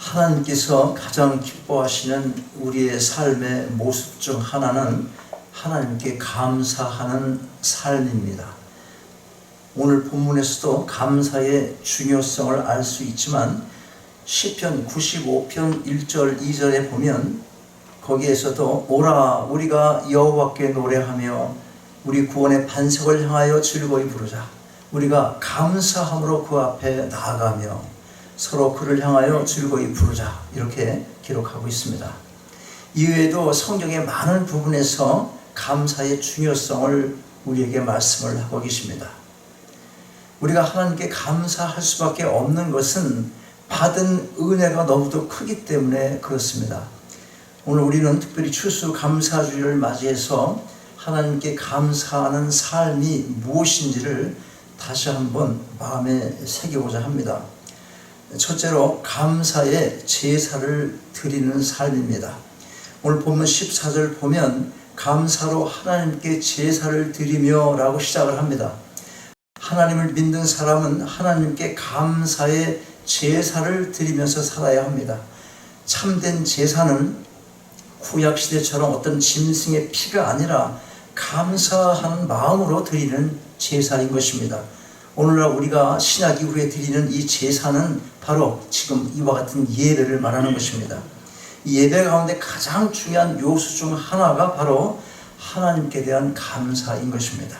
하나님께서 가장 기뻐하시는 우리의 삶의 모습 중 하나는 하나님께 감사하는 삶입니다. 오늘 본문에서도 감사의 중요성을 알 수 있지만 시편 95편 1절 2절에 보면 거기에서도 오라 우리가 여호와께 노래하며 우리 구원의 반석을 향하여 즐거이 부르자. 우리가 감사함으로 그 앞에 나아가며 서로 그를 향하여 즐거이 부르자. 이렇게 기록하고 있습니다. 이외에도 성경의 많은 부분에서 감사의 중요성을 우리에게 말씀을 하고 계십니다. 우리가 하나님께 감사할 수밖에 없는 것은 받은 은혜가 너무도 크기 때문에 그렇습니다. 오늘 우리는 특별히 추수감사주일을 맞이해서 하나님께 감사하는 삶이 무엇인지를 다시 한번 마음에 새기고자 합니다. 첫째로 감사의 제사를 드리는 삶입니다. 오늘 본문 14절 보면 감사로 하나님께 제사를 드리며 라고 시작을 합니다. 하나님을 믿는 사람은 하나님께 감사의 제사를 드리면서 살아야 합니다. 참된 제사는 구약시대처럼 어떤 짐승의 피가 아니라 감사하는 마음으로 드리는 제사인 것입니다. 오늘날 우리가 신약 이후에 드리는 이 제사는 바로 지금 이와 같은 예배를 말하는 것입니다. 이 예배 가운데 가장 중요한 요소 중 하나가 바로 하나님께 대한 감사인 것입니다.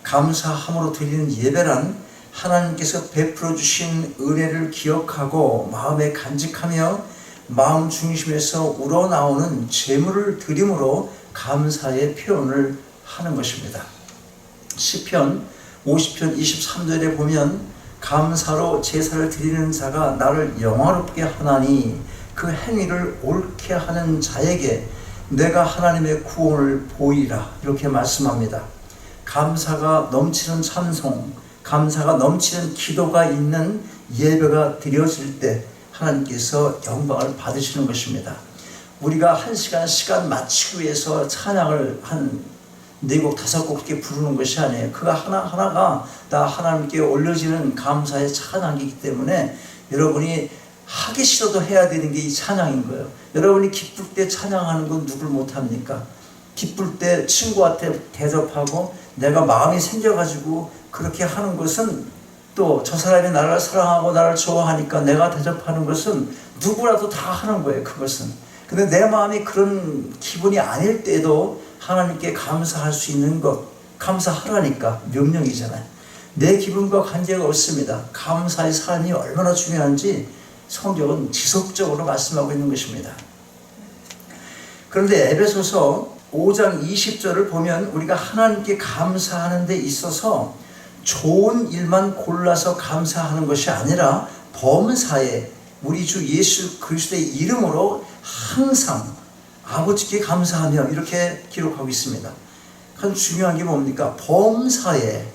감사함으로 드리는 예배란 하나님께서 베풀어 주신 은혜를 기억하고 마음에 간직하며 마음 중심에서 우러나오는 제물을 드림으로 감사의 표현을 하는 것입니다. 시편 50편 23절에 보면 감사로 제사를 드리는 자가 나를 영화롭게 하나니 그 행위를 옳게 하는 자에게 내가 하나님의 구원을 보이라 이렇게 말씀합니다. 감사가 넘치는 찬송, 감사가 넘치는 기도가 있는 예배가 드려질 때 하나님께서 영광을 받으시는 것입니다. 우리가 한 시간 마치기 위해서 찬양을 한 4곡, 5곡 이렇게 부르는 것이 아니에요. 그가 하나하나가 다 하나님께 올려지는 감사의 찬양이기 때문에 여러분이 하기 싫어도 해야 되는 게 이 찬양인 거예요. 여러분이 기쁠 때 찬양하는 건 누굴 못합니까? 기쁠 때 친구한테 대접하고 내가 마음이 생겨가지고 그렇게 하는 것은 또 저 사람이 나를 사랑하고 나를 좋아하니까 내가 대접하는 것은 누구라도 다 하는 거예요. 그것은. 근데 내 마음이 그런 기분이 아닐 때도 하나님께 감사할 수 있는 것, 감사하라니까 명령이잖아요. 내 기분과 관계가 없습니다. 감사의 삶이 얼마나 중요한지 성경은 지속적으로 말씀하고 있는 것입니다. 그런데 에베소서 5장 20절을 보면 우리가 하나님께 감사하는 데 있어서 좋은 일만 골라서 감사하는 것이 아니라 범사에 우리 주 예수 그리스도의 이름으로 항상 아버지께 감사하며 이렇게 기록하고 있습니다. 참 중요한 게 뭡니까? 범사에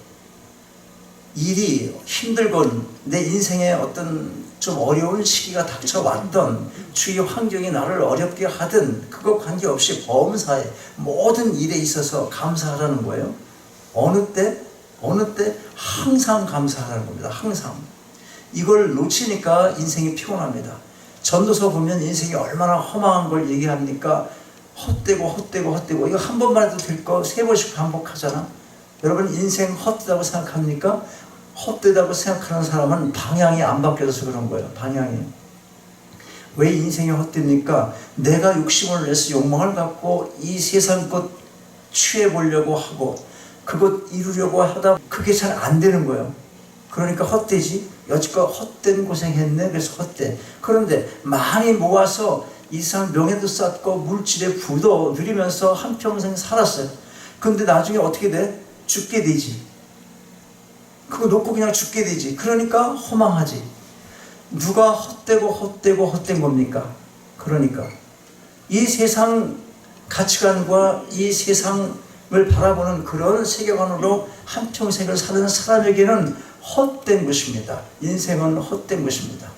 일이 힘들건 내 인생에 어떤 좀 어려운 시기가 닥쳐왔던 주위 환경이 나를 어렵게 하든 그거 관계없이 범사에 모든 일에 있어서 감사하라는 거예요. 어느 때 항상 감사하라는 겁니다. 항상. 이걸 놓치니까 인생이 피곤합니다. 전도서 보면 인생이 얼마나 허망한 걸 얘기합니까? 헛되고 이거 한 번만 해도 될 거 3번씩 반복하잖아. 여러분 인생 헛되다고 생각합니까? 헛되다고 생각하는 사람은 방향이 안 바뀌어서 그런 거예요. 방향이. 왜 인생이 헛됩니까? 내가 욕심을 내서 욕망을 갖고 이 세상 것 취해보려고 하고 그것 이루려고 하다 그게 잘 안 되는 거예요. 그러니까 헛되지. 여지껏 헛된 고생했네. 그래서 헛돼. 그런데 많이 모아서 이 세상 명예도 쌓고 물질의 부도 누리면서 한평생 살았어요. 그런데 나중에 어떻게 돼? 죽게 되지. 그거 놓고 그냥 죽게 되지. 그러니까 허망하지. 누가 헛된 겁니까? 그러니까 이 세상 가치관과 이 세상을 바라보는 그런 세계관으로 한평생을 사는 사람에게는 헛된 것입니다. 인생은 헛된 것입니다.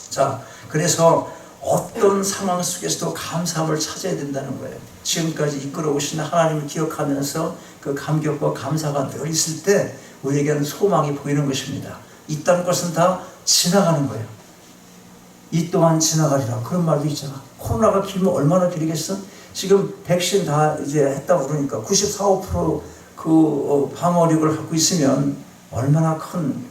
자, 그래서 어떤 상황 속에서도 감사함을 찾아야 된다는 거예요. 지금까지 이끌어 오신 하나님을 기억하면서 그 감격과 감사가 늘 있을 때 우리에게는 소망이 보이는 것입니다. 이딴 것은 다 지나가는 거예요. 이 또한 지나가리라. 그런 말도 있잖아. 코로나가 길면 얼마나 길겠어? 지금 백신 다 이제 했다고 그러니까 94~5% 방어력을 갖고 있으면 얼마나 큰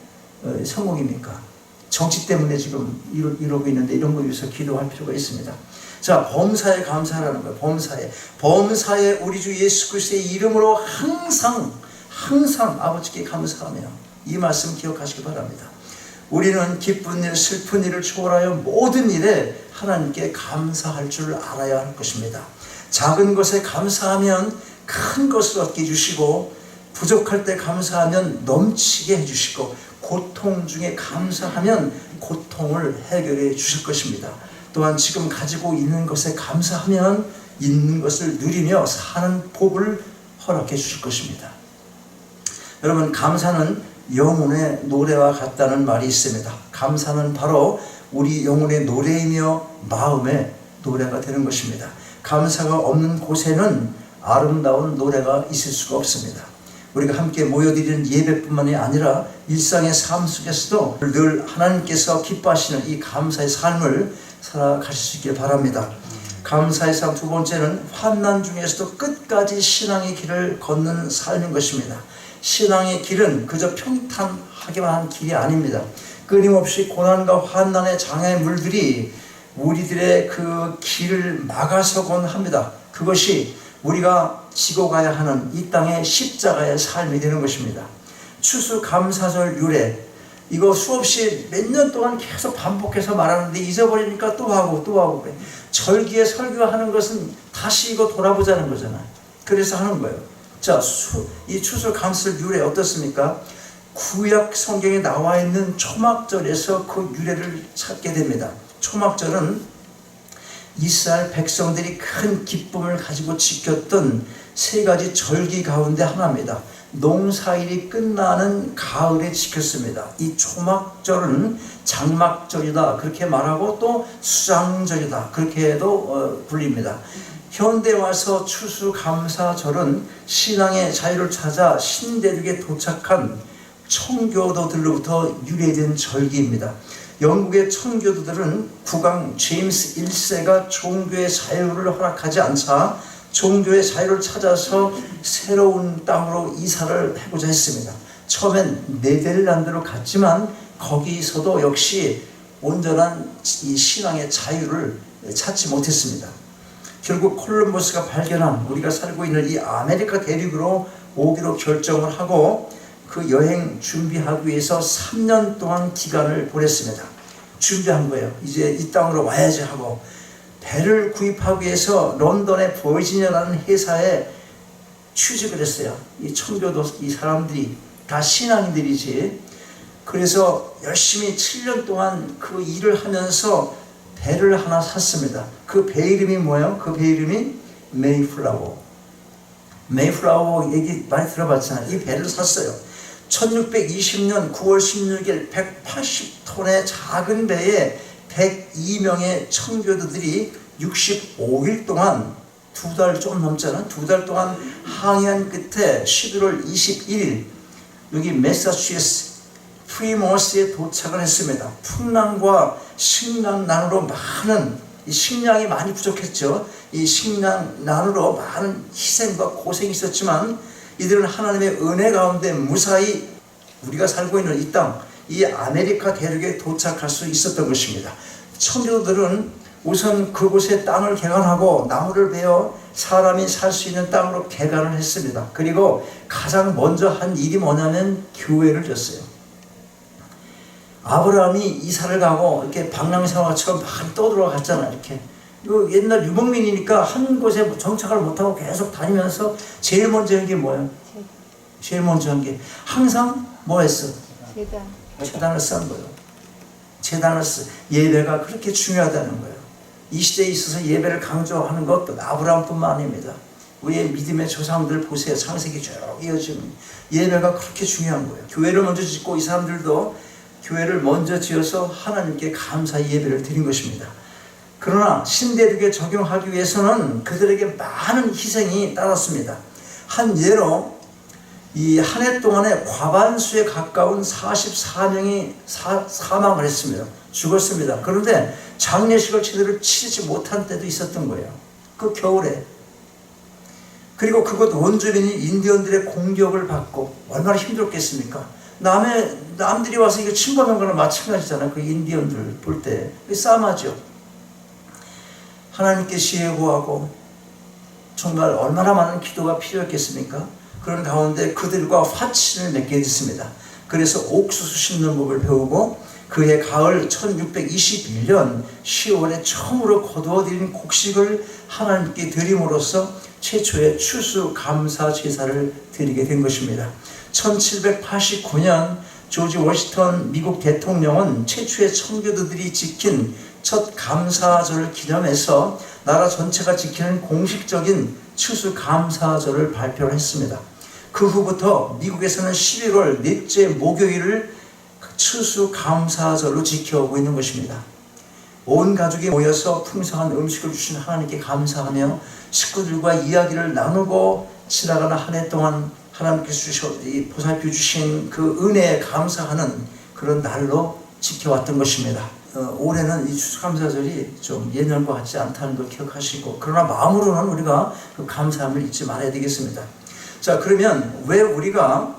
성공입니까? 정치 때문에 지금 이러고 있는데 이런 거에 위해서 기도할 필요가 있습니다. 자, 범사에 감사하라는 거예요. 범사에 우리 주 예수 그리스도의 이름으로 항상 아버지께 감사하며, 이 말씀 기억하시기 바랍니다. 우리는 기쁜 일, 슬픈 일을 초월하여 모든 일에 하나님께 감사할 줄 알아야 할 것입니다. 작은 것에 감사하면 큰 것을 얻게 해주시고, 부족할 때 감사하면 넘치게 해주시고, 고통 중에 감사하면 고통을 해결해 주실 것입니다. 또한 지금 가지고 있는 것에 감사하면 있는 것을 누리며 사는 복을 허락해 주실 것입니다. 여러분, 감사는 영혼의 노래와 같다는 말이 있습니다. 감사는 바로 우리 영혼의 노래이며 마음의 노래가 되는 것입니다. 감사가 없는 곳에는 아름다운 노래가 있을 수가 없습니다. 우리가 함께 모여드리는 예배뿐만이 아니라 일상의 삶 속에서도 늘 하나님께서 기뻐하시는 이 감사의 삶을 살아가실 수 있길 바랍니다. 감사의 삶 두 번째는 환난 중에서도 끝까지 신앙의 길을 걷는 삶인 것입니다. 신앙의 길은 그저 평탄하기만 한 길이 아닙니다. 끊임없이 고난과 환난의 장애의 물들이 우리들의 그 길을 막아서곤 합니다. 그것이 우리가 지고 가야 하는 이 땅의 십자가의 삶이 되는 것입니다. 추수감사절 유래, 이거 수없이 몇 년 동안 계속 반복해서 말하는데 잊어버리니까 또 하고 그래. 절기에 설교하는 것은 다시 이거 돌아보자는 거잖아요. 그래서 하는 거예요. 자, 이 추수감사절 유래 어떻습니까? 구약 성경에 나와 있는 초막절에서 그 유래를 찾게 됩니다. 초막절은 이스라엘 백성들이 큰 기쁨을 가지고 지켰던 세 가지 절기 가운데 하나입니다. 농사일이 끝나는 가을에 지켰습니다. 이 초막절은 장막절이다 그렇게 말하고, 또 수장절이다 그렇게도 불립니다. 현대 와서 추수감사절은 신앙의 자유를 찾아 신대륙에 도착한 청교도들로부터 유래된 절기입니다. 영국의 청교도들은 국왕 제임스 1세가 종교의 자유를 허락하지 않자 종교의 자유를 찾아서 새로운 땅으로 이사를 하고자 했습니다. 처음엔 네덜란드로 갔지만 거기서도 역시 온전한 이 신앙의 자유를 찾지 못했습니다. 결국 콜럼버스가 발견한 우리가 살고 있는 이 아메리카 대륙으로 오기로 결정을 하고 그 여행 준비하기 위해서 3년 동안 기간을 보냈습니다. 준비한 거예요. 이제 이 땅으로 와야지 하고, 배를 구입하기 위해서 런던의 버지니아라는 회사에 취직을 했어요. 이 청교도 이 사람들이 다 신앙인들이지. 그래서 열심히 7년 동안 그 일을 하면서 배를 하나 샀습니다. 그 배 이름이 뭐예요? 그 배 이름이 메이플라워. 메이플라워 얘기 많이 들어봤잖아요. 이 배를 샀어요. 1620년 9월 16일 180톤의 작은 배에 102명의 청교도들이 65일 동안, 2달 좀 넘잖아. 2달 동안 항해한 끝에 11월 21일 여기 매사추세츠 프리머스에 도착을 했습니다. 풍랑과 식량난으로 많은, 이 식량이 많이 부족했죠. 이 식량난으로 많은 희생과 고생이 있었지만 이들은 하나님의 은혜 가운데 무사히 우리가 살고 있는 이 땅, 이 아메리카 대륙에 도착할 수 있었던 것입니다. 청교도들은 우선 그곳에 땅을 개간하고 나무를 베어 사람이 살 수 있는 땅으로 개간을 했습니다. 그리고 가장 먼저 한 일이 뭐냐면 교회를 졌어요. 아브라함이 이사를 가고 이렇게 방랑사와처럼 많이 떠들어갔잖아요. 이렇게. 이거 옛날 유목민이니까 한 곳에 정착을 못하고 계속 다니면서 제일 먼저 한 게 뭐예요? 제일 먼저 한 게 항상 뭐 했어? 제단을 쌓은 거예요. 제단을 예배가 그렇게 중요하다는 거예요. 이 시대에 있어서 예배를 강조하는 것도 아브라함뿐만 아닙니다. 우리의 믿음의 조상들 보세요. 창세기 쭉 이어지면 예배가 그렇게 중요한 거예요. 교회를 먼저 짓고 이 사람들도 교회를 먼저 지어서 하나님께 감사의 예배를 드린 것입니다. 그러나 신대륙에 적용하기 위해서는 그들에게 많은 희생이 따랐습니다. 한 예로 이 한 해 동안에 과반수에 가까운 44명이 사망을 했습니다. 죽었습니다. 그런데 장례식을 제대로 치르지 못한 때도 있었던 거예요. 그 겨울에. 그리고 그곳 원주민이 인디언들의 공격을 받고 얼마나 힘들었겠습니까? 남들이 와서 이거 침범한 거나 마찬가지잖아요. 그 인디언들 볼 때 싸움하죠. 하나님께 시해 구하고 정말 얼마나 많은 기도가 필요했겠습니까? 그런 가운데 그들과 화친을 맺게 됐습니다. 그래서 옥수수 심는 법을 배우고 그해 가을 1621년 10월에 처음으로 거두어들인 곡식을 하나님께 드림으로써 최초의 추수 감사 제사를 드리게 된 것입니다. 1789년 조지 워싱턴 미국 대통령은 최초의 청교도들이 지킨 첫 감사절을 기념해서 나라 전체가 지키는 공식적인 추수 감사절을 발표를 했습니다. 그 후부터 미국에서는 11월 넷째 목요일을 추수 감사절로 지켜오고 있는 것입니다. 온 가족이 모여서 풍성한 음식을 주신 하나님께 감사하며 식구들과 이야기를 나누고 지나가는 한 해 동안 하나님께서 보살펴 주신 그 은혜에 감사하는 그런 날로 지켜왔던 것입니다. 올해는 이 추수감사절이 좀 예년과 같지 않다는 걸 기억하시고, 그러나 마음으로는 우리가 그 감사함을 잊지 말아야 되겠습니다. 자, 그러면 왜 우리가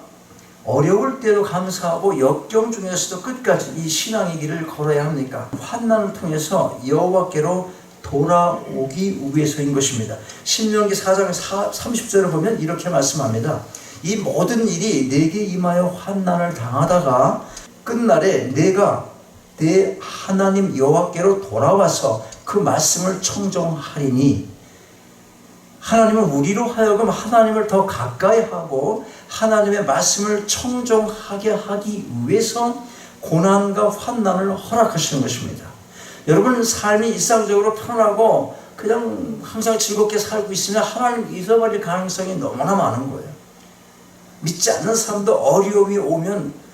어려울 때도 감사하고 역경 중에서도 끝까지 이 신앙의 길을 걸어야 합니까? 환난을 통해서 여호와께로 돌아오기 위해서인 것입니다. 신명기 4장 30절을 보면 이렇게 말씀합니다. 이 모든 일이 내게 임하여 환난을 당하다가 끝날에 내가 내 하나님 여호와께로 돌아와서 그 말씀을 청종하리니, 하나님은 우리로 하여금 하나님을 더 가까이 하고 하나님의 말씀을 청종하게 하기 위해서 고난과 환난을 허락하시는 것입니다. 여러분 삶이 일상적으로 편하고 그냥 항상 즐겁게 살고 있으면 하나님 잊어버릴 가능성이 너무나 많은 거예요. 믿지 않는 사람도 어려움이 오면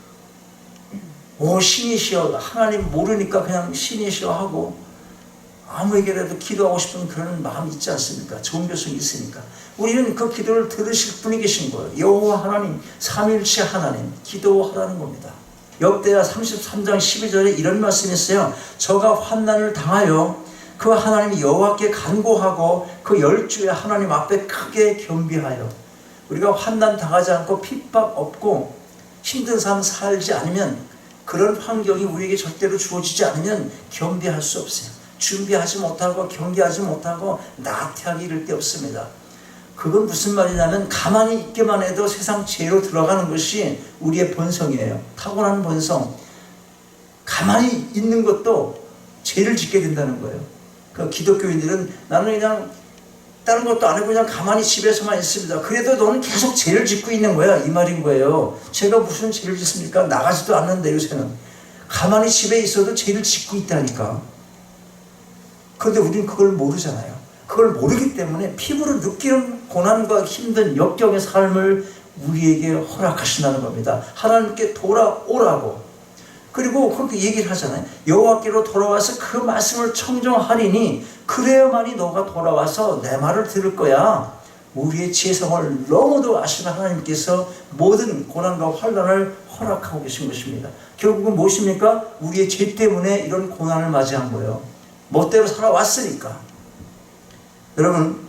신이시여, 하나님 모르니까 그냥 신이시여 하고 아무에게라도 기도하고 싶은 그런 마음이 있지 않습니까? 종교성이 있으니까. 우리는 그 기도를 들으실 분이 계신 거예요. 여호와 하나님, 삼위일체 하나님, 기도하라는 겁니다. 역대하 33장 12절에 이런 말씀이 있어요. 저가 환난을 당하여 그 하나님 여호와께 간구하고 그 열주의 하나님 앞에 크게 겸비하여. 우리가 환난 당하지 않고 핍박 없고 힘든 삶 살지 않으면, 그런 환경이 우리에게 절대로 주어지지 않으면 겸비할 수 없어요. 준비하지 못하고 경계하지 못하고 나태하기 이를 데 없습니다. 그건 무슨 말이냐면 가만히 있기만 해도 세상 죄로 들어가는 것이 우리의 본성이에요. 타고난 본성. 가만히 있는 것도 죄를 짓게 된다는 거예요. 그 기독교인들은 나는 그냥 다른 것도 안 하고 그냥 가만히 집에서만 있습니다. 그래도 너는 계속 죄를 짓고 있는 거야, 이 말인 거예요. 제가 무슨 죄를 짓습니까? 나가지도 않는데 요새는. 가만히 집에 있어도 죄를 짓고 있다니까. 그런데 우리는 그걸 모르잖아요. 그걸 모르기 때문에 피부로 느끼는 고난과 힘든 역경의 삶을 우리에게 허락하신다는 겁니다. 하나님께 돌아오라고. 그리고 그렇게 얘기를 하잖아요. 여호와께로 돌아와서 그 말씀을 청정하리니 그래야만이 너가 돌아와서 내 말을 들을 거야. 우리의 죄성을 너무도 아시는 하나님께서 모든 고난과 환난을 허락하고 계신 것입니다. 결국은 무엇입니까? 우리의 죄 때문에 이런 고난을 맞이한 거예요. 멋대로 살아왔으니까. 여러분,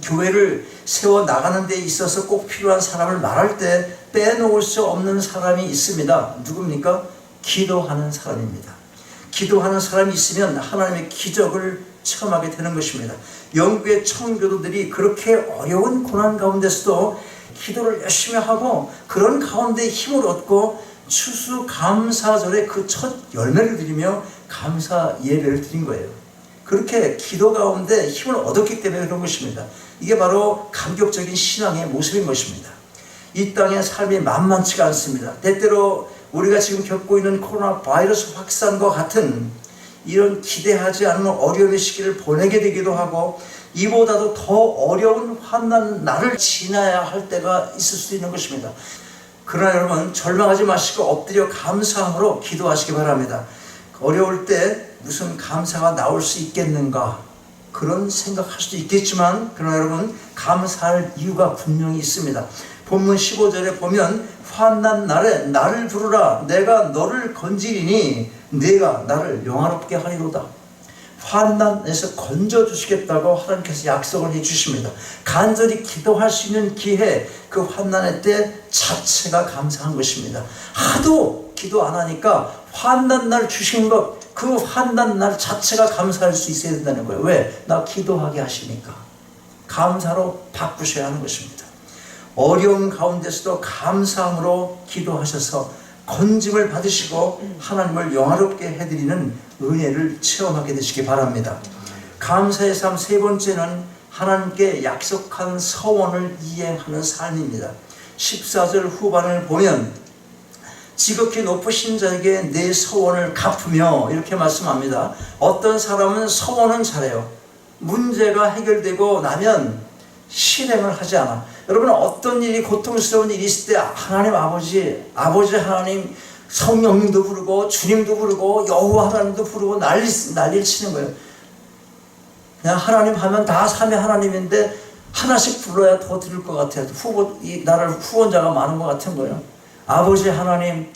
교회를 세워나가는 데 있어서 꼭 필요한 사람을 말할 때 빼놓을 수 없는 사람이 있습니다. 누굽니까? 기도하는 사람입니다. 기도하는 사람이 있으면 하나님의 기적을 체험하게 되는 것입니다. 영국의 청교도들이 그렇게 어려운 고난 가운데서도 기도를 열심히 하고 그런 가운데 힘을 얻고 추수감사절에 그 첫 열매를 드리며 감사 예배를 드린 거예요. 그렇게 기도 가운데 힘을 얻었기 때문에 그런 것입니다. 이게 바로 감격적인 신앙의 모습인 것입니다. 이 땅의 삶이 만만치가 않습니다. 때때로 우리가 지금 겪고 있는 코로나 바이러스 확산과 같은 이런 기대하지 않은 어려움의 시기를 보내게 되기도 하고, 이보다도 더 어려운 환난 날을 지나야 할 때가 있을 수도 있는 것입니다. 그러나 여러분, 절망하지 마시고 엎드려 감사함으로 기도하시기 바랍니다. 어려울 때 무슨 감사가 나올 수 있겠는가, 그런 생각할 수도 있겠지만, 그러나 여러분, 감사할 이유가 분명히 있습니다. 본문 15절에 보면 환난 날에 나를 부르라, 내가 너를 건지리니 내가 나를 영화롭게 하리로다. 환난에서 건져주시겠다고 하나님께서 약속을 해주십니다. 간절히 기도할 수 있는 기회, 그 환난의 때 자체가 감사한 것입니다. 하도 기도 안 하니까 환난 날 주신 것, 그 환난 날 자체가 감사할 수 있어야 된다는 거예요. 왜? 나 기도하게 하시니까. 감사로 바꾸셔야 하는 것입니다. 어려운 가운데서도 감사함으로 기도하셔서 건짐을 받으시고 하나님을 영화롭게 해드리는 은혜를 체험하게 되시기 바랍니다. 감사의 삶 세 번째는 하나님께 약속한 서원을 이행하는 삶입니다. 14절 후반을 보면 지극히 높으신 자에게 내 서원을 갚으며 이렇게 말씀합니다. 어떤 사람은 서원은 잘해요. 문제가 해결되고 나면 실행을 하지 않아. 여러분, 어떤 일이, 고통스러운 일이 있을 때 하나님 아버지 하나님, 성령님도 부르고 주님도 부르고 여호와 하나님도 부르고 난리를 치는 거예요. 그냥 하나님 하면 다 삼위 하나님인데 하나씩 불러야 더 들을 것 같아요. 이 나라를 후원자가 많은 것 같은 거예요. 아버지 하나님,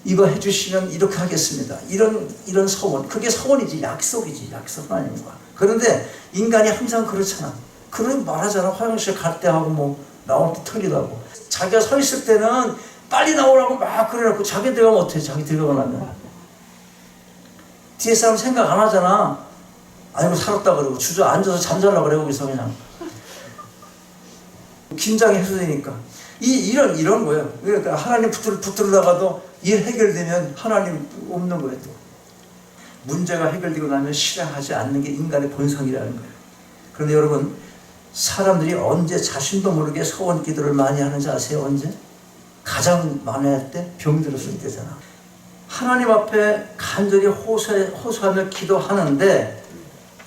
이거 해주시면 이렇게 하겠습니다. 이런 서원, 그게 서원이지, 약속이지, 약속 하나님과. 그런데 인간이 항상 그렇잖아. 그런 말하잖아. 화장실 갈 때 하고 뭐 나올 때 털리도 하고. 자기가 서 있을 때는 빨리 나오라고 막 그래놓고 자기 들어가면 어떡해? 자기 들어가고 나면 뒤에 사람 생각 안 하잖아. 아이고 살았다 그러고 주저앉아서 잠자려고 그래. 거기서 그냥 긴장이 해소되니까. 이런 거예요. 그러니까 하나님 붙들다가도 일 해결되면 하나님 없는 거예요. 또 문제가 해결되고 나면 실행하지 않는 게 인간의 본성이라는 거예요. 그런데 여러분, 사람들이 언제 자신도 모르게 소원 기도를 많이 하는지 아세요? 언제? 가장 많이 할 때 병들었을 때잖아. 하나님 앞에 간절히 호소하며 기도하는데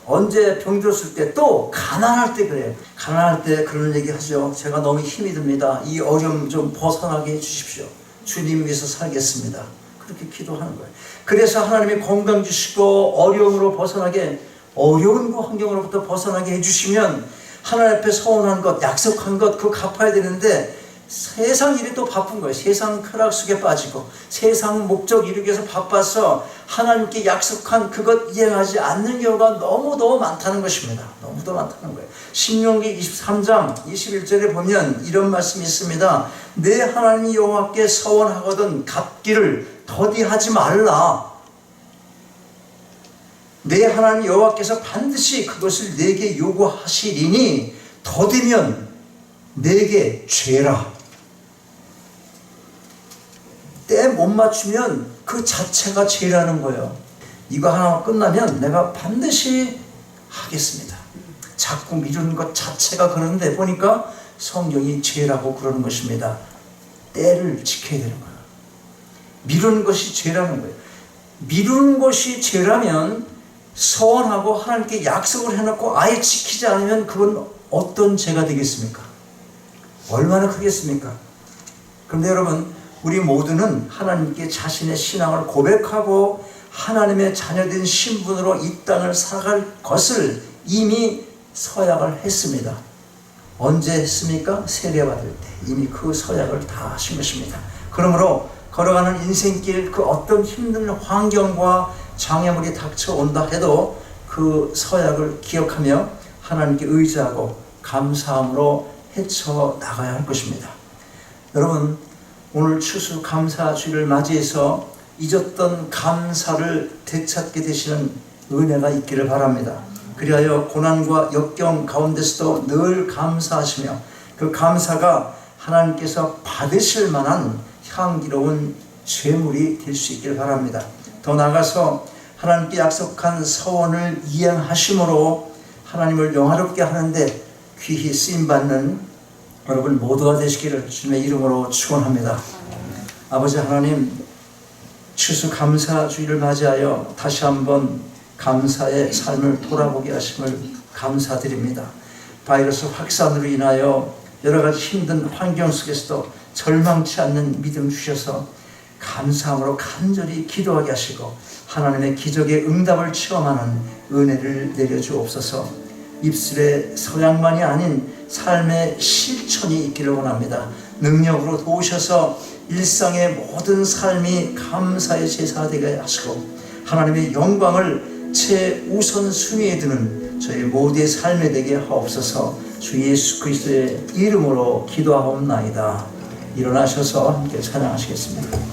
언제 병들었을 때, 또 가난할 때 그래요. 가난할 때 그런 얘기 하죠. 제가 너무 힘이 듭니다. 이 어려움 좀 벗어나게 해주십시오. 주님 위해서 살겠습니다. 그렇게 기도하는 거예요. 그래서 하나님이 건강 주시고 어려움으로 벗어나게, 어려운 환경으로부터 벗어나게 해주시면 하나님 앞에 서원한 것, 약속한 것, 그거 갚아야 되는데 세상 일이 또 바쁜 거예요. 세상 쾌락 속에 빠지고 세상 목적 이루기 위해서 바빠서 하나님께 약속한 그것 이행하지 않는 경우가 너무도 많다는 것입니다. 너무도 많다는 거예요. 신명기 23장 21절에 보면 이런 말씀이 있습니다. 내 하나님 여호와께 서원하거든 갚기를 더디하지 말라. 내 하나님 여호와께서 반드시 그것을 내게 요구하시리니 더디면 내게 죄라. 때 못 맞추면 그 자체가 죄라는 거예요. 이거 하나 끝나면 내가 반드시 하겠습니다. 자꾸 미루는 것 자체가 그러는데 보니까 성경이 죄라고 그러는 것입니다. 때를 지켜야 되는 거예요. 미루는 것이 죄라는 거예요. 미루는 것이 죄라면 서원하고 하나님께 약속을 해놓고 아예 지키지 않으면 그건 어떤 죄가 되겠습니까? 얼마나 크겠습니까? 그런데 여러분, 우리 모두는 하나님께 자신의 신앙을 고백하고 하나님의 자녀된 신분으로 이 땅을 살아갈 것을 이미 서약을 했습니다. 언제 했습니까? 세례받을 때 이미 그 서약을 다 하신 것입니다. 그러므로 걸어가는 인생길, 그 어떤 힘든 환경과 장애물이 닥쳐온다 해도 그 서약을 기억하며 하나님께 의지하고 감사함으로 헤쳐나가야 할 것입니다. 여러분, 오늘 추수감사주일을 맞이해서 잊었던 감사를 되찾게 되시는 은혜가 있기를 바랍니다. 그리하여 고난과 역경 가운데서도 늘 감사하시며 그 감사가 하나님께서 받으실 만한 향기로운 죄물이 될 수 있기를 바랍니다. 더 나아가서 하나님께 약속한 서원을 이행하심으로 하나님을 영화롭게 하는데 귀히 쓰임받는 여러분 모두가 되시기를 주님의 이름으로 축원합니다. 아버지 하나님, 추수감사주일을 맞이하여 다시 한번 감사의 삶을 돌아보게 하심을 감사드립니다. 바이러스 확산으로 인하여 여러 가지 힘든 환경 속에서도 절망치 않는 믿음 주셔서 감사함으로 간절히 기도하게 하시고 하나님의 기적의 응답을 체험하는 은혜를 내려주옵소서. 입술의 서약만이 아닌 삶의 실천이 있기를 원합니다. 능력으로 도우셔서 일상의 모든 삶이 감사의 제사가 되게 하시고 하나님의 영광을 최우선 순위에 드는 저희 모두의 삶이 되게 하옵소서. 주 예수 그리스도의 이름으로 기도하옵나이다. 일어나셔서 함께 찬양하시겠습니다.